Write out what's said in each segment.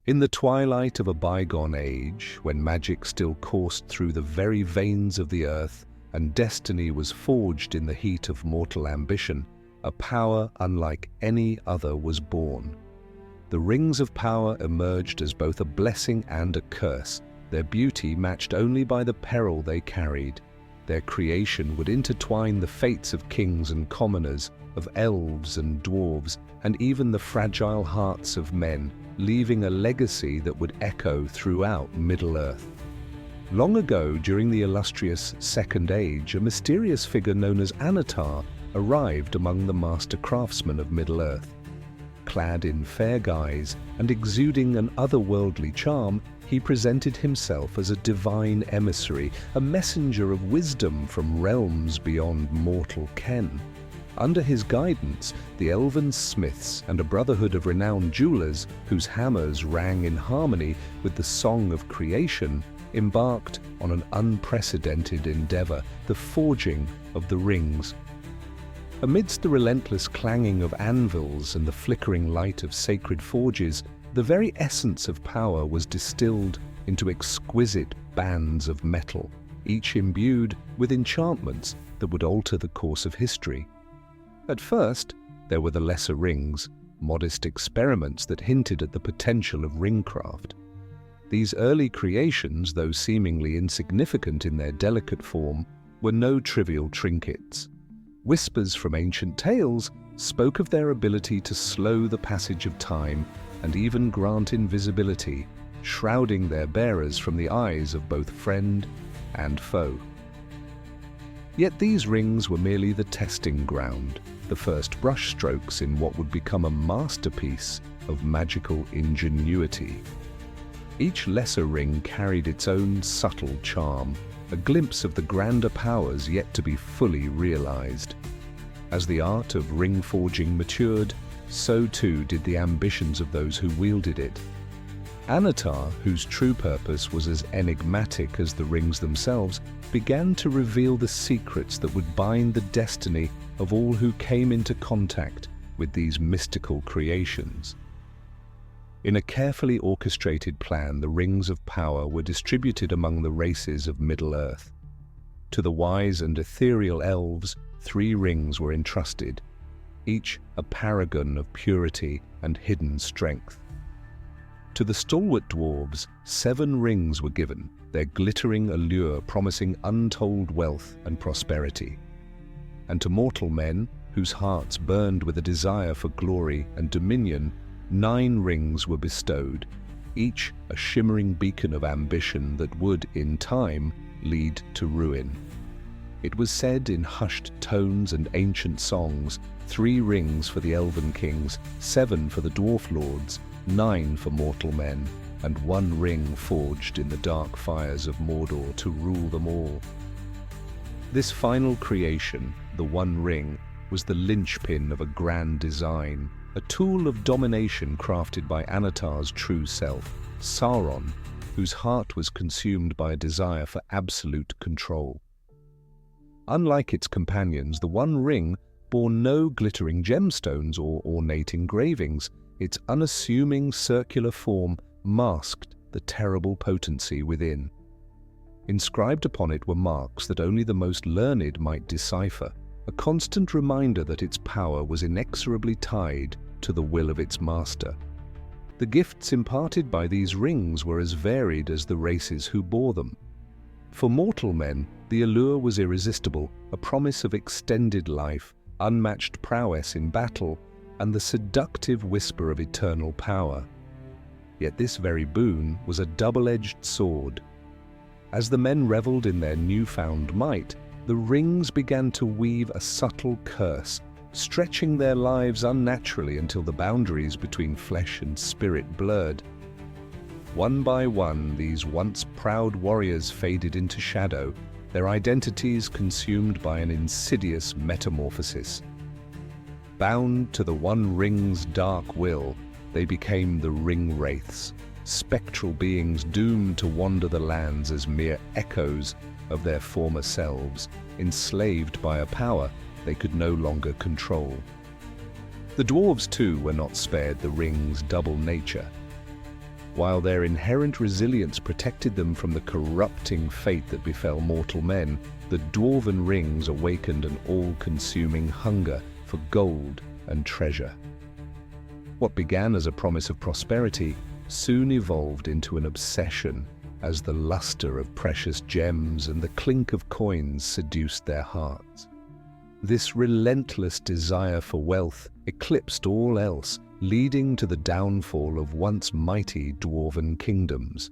In the twilight of a bygone age, when magic still coursed through the very veins of the earth and destiny was forged in the heat of mortal ambition, a power unlike any other was born. The rings of power emerged as both a blessing and a curse, their beauty matched only by the peril they carried. Their creation would intertwine the fates of kings and commoners, of elves and dwarves, and even the fragile hearts of men, leaving a legacy that would echo throughout Middle-earth. Long ago, during the illustrious Second Age, a mysterious figure known as Anatar arrived among the master craftsmen of Middle-earth. Clad in fair guise and exuding an otherworldly charm, he presented himself as a divine emissary, a messenger of wisdom from realms beyond mortal ken. Under his guidance, the elven smiths and a brotherhood of renowned jewelers, whose hammers rang in harmony with the song of creation, embarked on an unprecedented endeavor, the forging of the rings. Amidst the relentless clanging of anvils and the flickering light of sacred forges, the very essence of power was distilled into exquisite bands of metal, each imbued with enchantments that would alter the course of history. At first, there were the lesser rings, modest experiments that hinted at the potential of ringcraft. These early creations, though seemingly insignificant in their delicate form, were no trivial trinkets. Whispers from ancient tales spoke of their ability to slow the passage of time and even grant invisibility, shrouding their bearers from the eyes of both friend and foe. Yet these rings were merely the testing ground, the first brushstrokes in what would become a masterpiece of magical ingenuity. Each lesser ring carried its own subtle charm, a glimpse of the grander powers yet to be fully realized. As the art of ring forging matured, so too did the ambitions of those who wielded it. Anatar, whose true purpose was as enigmatic as the rings themselves, began to reveal the secrets that would bind the destiny of all who came into contact with these mystical creations. In a carefully orchestrated plan, the rings of power were distributed among the races of Middle-earth. To the wise and ethereal elves, 3 rings were entrusted, each a paragon of purity and hidden strength. To the stalwart dwarves, 7 rings were given, their glittering allure promising untold wealth and prosperity. And to mortal men, whose hearts burned with a desire for glory and dominion, 9 rings were bestowed, each a shimmering beacon of ambition that would, in time, lead to ruin. It was said in hushed tones and ancient songs, 3 rings for the elven kings, 7 for the dwarf lords, 9 for mortal men, and 1 ring forged in the dark fires of Mordor to rule them all. This final creation, the One Ring, was the linchpin of a grand design, a tool of domination crafted by Anatar's true self, Sauron, whose heart was consumed by a desire for absolute control. Unlike its companions, the One Ring bore no glittering gemstones or ornate engravings. Its unassuming circular form masked the terrible potency within. Inscribed upon it were marks that only the most learned might decipher, a constant reminder that its power was inexorably tied to the will of its master. The gifts imparted by these rings were as varied as the races who bore them. For mortal men, the allure was irresistible, a promise of extended life, unmatched prowess in battle, and the seductive whisper of eternal power. Yet this very boon was a double-edged sword. As the men reveled in their newfound might, the rings began to weave a subtle curse, stretching their lives unnaturally until the boundaries between flesh and spirit blurred. One by one, these once proud warriors faded into shadow, their identities consumed by an insidious metamorphosis. Bound to the One Ring's dark will, they became the Ring Wraiths, spectral beings doomed to wander the lands as mere echoes of their former selves, enslaved by a power they could no longer control. The dwarves, too, were not spared the ring's double nature. While their inherent resilience protected them from the corrupting fate that befell mortal men, the dwarven rings awakened an all-consuming hunger for gold and treasure. What began as a promise of prosperity soon evolved into an obsession as the luster of precious gems and the clink of coins seduced their hearts. This relentless desire for wealth eclipsed all else, leading to the downfall of once mighty dwarven kingdoms.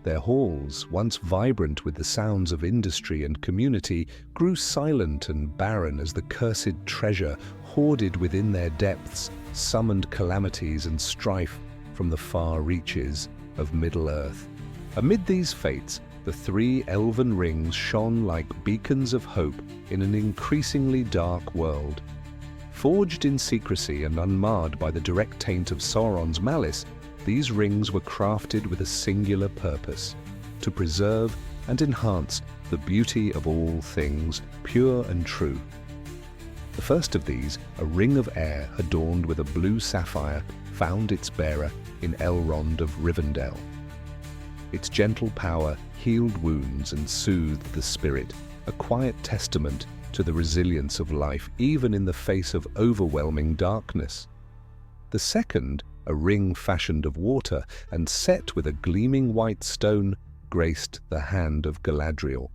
Their halls, once vibrant with the sounds of industry and community, grew silent and barren as the cursed treasure hoarded within their depths summoned calamities and strife from the far reaches of Middle-earth. Amid these fates, the 3 elven rings shone like beacons of hope in an increasingly dark world. Forged in secrecy and unmarred by the direct taint of Sauron's malice, these rings were crafted with a singular purpose: to preserve and enhance the beauty of all things, pure and true. The first of these, a ring of air adorned with a blue sapphire, found its bearer in Elrond of Rivendell. Its gentle power healed wounds and soothed the spirit, a quiet testament to the resilience of life even in the face of overwhelming darkness. The second, a ring fashioned of water and set with a gleaming white stone, graced the hand of Galadriel.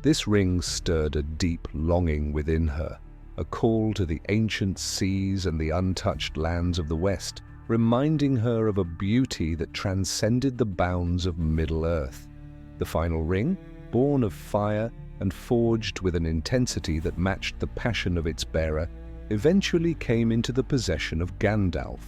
This ring stirred a deep longing within her, a call to the ancient seas and the untouched lands of the West, reminding her of a beauty that transcended the bounds of Middle-earth. The final ring, born of fire and forged with an intensity that matched the passion of its bearer, eventually came into the possession of Gandalf.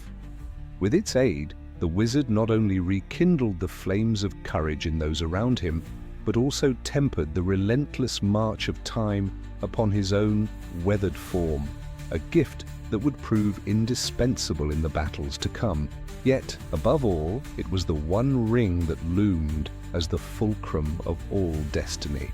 With its aid, the wizard not only rekindled the flames of courage in those around him, but also tempered the relentless march of time upon his own weathered form, a gift that would prove indispensable in the battles to come. Yet, above all, it was the one ring that loomed as the fulcrum of all destiny.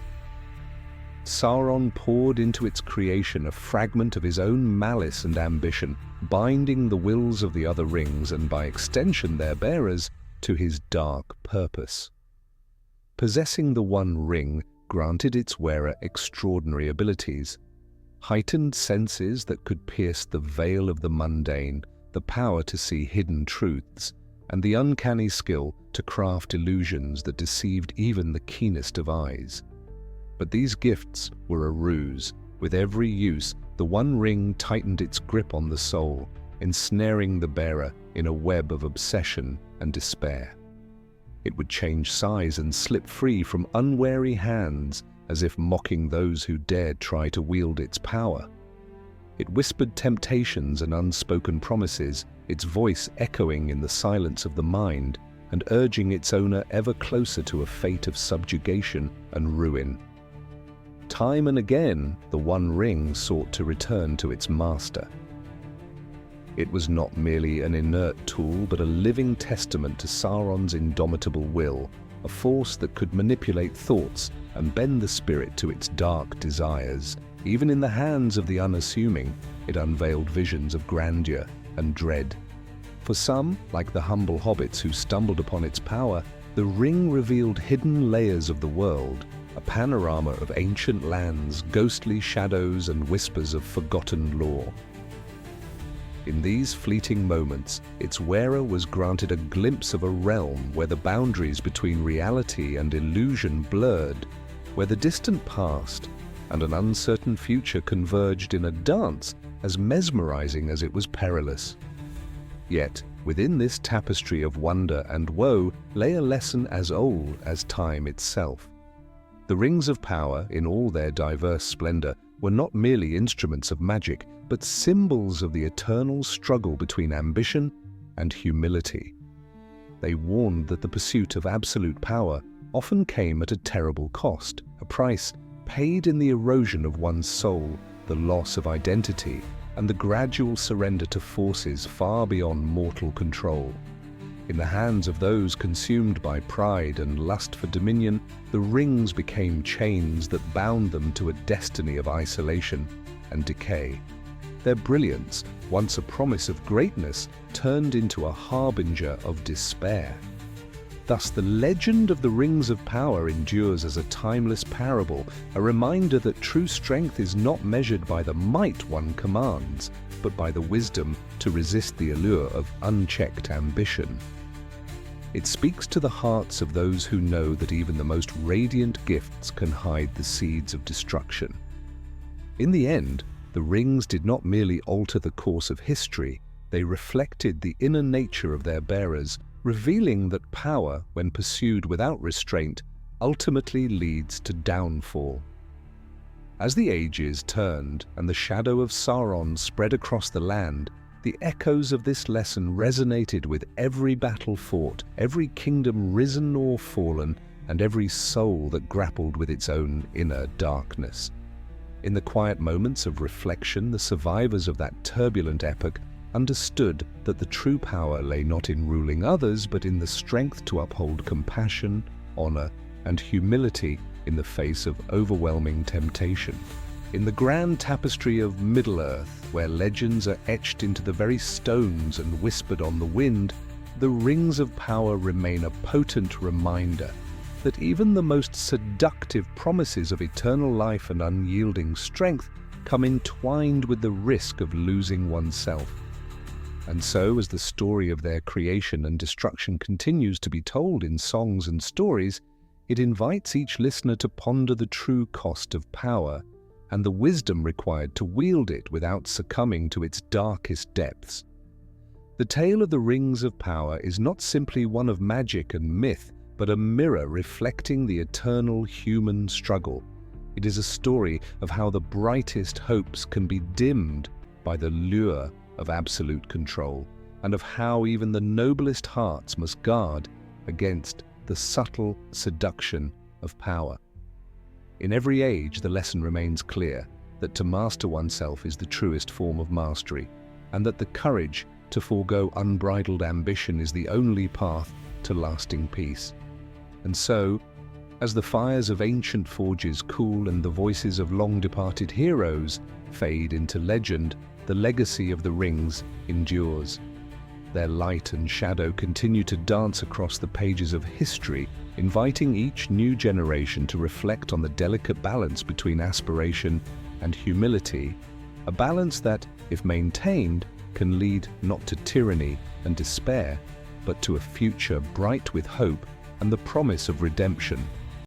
Sauron poured into its creation a fragment of his own malice and ambition, binding the wills of the other rings and, by extension, their bearers, to his dark purpose. Possessing the One Ring granted its wearer extraordinary abilities: heightened senses that could pierce the veil of the mundane, the power to see hidden truths, and the uncanny skill to craft illusions that deceived even the keenest of eyes. But these gifts were a ruse. With every use, the One Ring tightened its grip on the soul, ensnaring the bearer in a web of obsession and despair. It would change size and slip free from unwary hands, as if mocking those who dared try to wield its power. It whispered temptations and unspoken promises, its voice echoing in the silence of the mind and urging its owner ever closer to a fate of subjugation and ruin. Time and again, the One Ring sought to return to its master. It was not merely an inert tool, but a living testament to Sauron's indomitable will, a force that could manipulate thoughts and bend the spirit to its dark desires. Even in the hands of the unassuming, it unveiled visions of grandeur and dread. For some, like the humble hobbits who stumbled upon its power, the ring revealed hidden layers of the world, a panorama of ancient lands, ghostly shadows, and whispers of forgotten lore. In these fleeting moments, its wearer was granted a glimpse of a realm where the boundaries between reality and illusion blurred, where the distant past and an uncertain future converged in a dance as mesmerizing as it was perilous. Yet, within this tapestry of wonder and woe lay a lesson as old as time itself. The rings of power, in all their diverse splendor, were not merely instruments of magic, but symbols of the eternal struggle between ambition and humility. They warned that the pursuit of absolute power often came at a terrible cost, a price paid in the erosion of one's soul, the loss of identity, and the gradual surrender to forces far beyond mortal control. In the hands of those consumed by pride and lust for dominion, the rings became chains that bound them to a destiny of isolation and decay. Their brilliance, once a promise of greatness, turned into a harbinger of despair. Thus, the legend of the Rings of Power endures as a timeless parable, a reminder that true strength is not measured by the might one commands, but by the wisdom to resist the allure of unchecked ambition. It speaks to the hearts of those who know that even the most radiant gifts can hide the seeds of destruction. In the end, the rings did not merely alter the course of history, they reflected the inner nature of their bearers, revealing that power, when pursued without restraint, ultimately leads to downfall. As the ages turned and the shadow of Sauron spread across the land, the echoes of this lesson resonated with every battle fought, every kingdom risen or fallen, and every soul that grappled with its own inner darkness. In the quiet moments of reflection, the survivors of that turbulent epoch understood that the true power lay not in ruling others, but in the strength to uphold compassion, honor, and humility in the face of overwhelming temptation. In the grand tapestry of Middle-earth, where legends are etched into the very stones and whispered on the wind, the Rings of Power remain a potent reminder that even the most seductive promises of eternal life and unyielding strength come entwined with the risk of losing oneself. And so, as the story of their creation and destruction continues to be told in songs and stories, it invites each listener to ponder the true cost of power and the wisdom required to wield it without succumbing to its darkest depths. The tale of the Rings of Power is not simply one of magic and myth, but a mirror reflecting the eternal human struggle. It is a story of how the brightest hopes can be dimmed by the lure of absolute control, and of how even the noblest hearts must guard against the subtle seduction of power. In every age, the lesson remains clear that to master oneself is the truest form of mastery, and that the courage to forego unbridled ambition is the only path to lasting peace. And so, as the fires of ancient forges cool and the voices of long-departed heroes fade into legend, the legacy of the rings endures. Their light and shadow continue to dance across the pages of history, inviting each new generation to reflect on the delicate balance between aspiration and humility, a balance that, if maintained, can lead not to tyranny and despair, but to a future bright with hope and the promise of redemption.